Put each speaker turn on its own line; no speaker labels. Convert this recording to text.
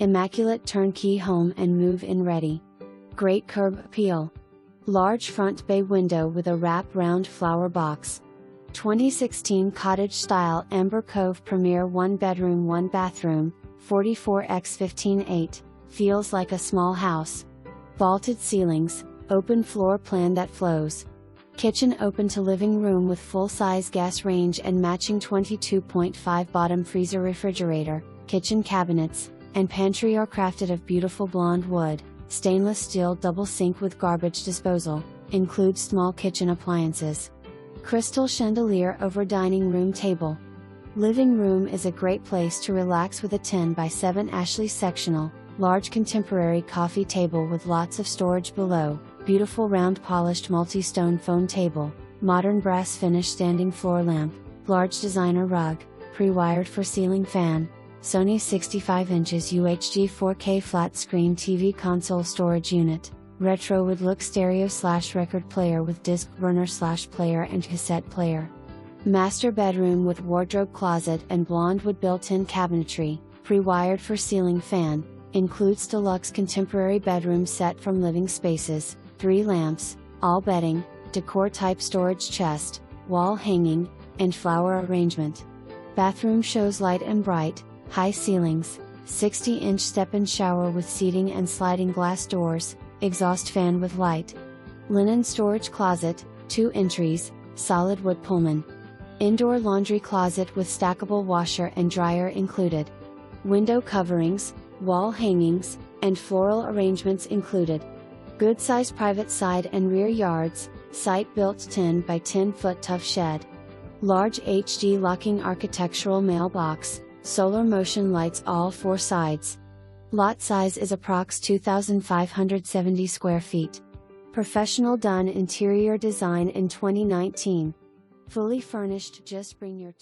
Immaculate turnkey home and move-in ready. Great curb appeal. Large front bay window with a wrap-round flower box. 2016 cottage style Ambur Cove Premier 1 bedroom 1 bathroom, 44x15.8, feels like a small house. Vaulted ceilings, open floor plan that flows. Kitchen open to living room with full-size gas range and matching 22.5 bottom freezer refrigerator. Kitchen cabinets and pantry are crafted of beautiful blonde wood, stainless steel double sink with garbage disposal, includes small kitchen appliances. Crystal chandelier over dining room table. Living room is a great place to relax with a 10 by 7 Ashley sectional, large contemporary coffee table with lots of storage below, beautiful round polished multi-stone foam table, modern brass finish standing floor lamp, large designer rug, pre-wired for ceiling fan, Sony 65 inches UHD 4K flat screen TV console storage unit, retro wood look stereo/record player with disc burner/player and cassette player. Master bedroom with wardrobe closet and blonde wood built-in cabinetry, pre-wired for ceiling fan, includes deluxe contemporary bedroom set from Living Spaces, 3 lamps, all bedding, decor type storage chest, wall hanging, and flower arrangement. Bathroom shows light and bright, high ceilings, 60-inch step-in shower with seating and sliding glass doors, exhaust fan with light. Linen storage closet, 2 entries, solid wood Pullman. Indoor laundry closet with stackable washer and dryer included. Window coverings, wall hangings, and floral arrangements included. Good size private side and rear yards, site-built 10 by 10 foot Tuff shed. Large HD locking architectural mailbox, solar motion lights all 4 sides. Lot size is approx 2,570 square feet. Professional done interior design in 2019. Fully furnished. Just bring your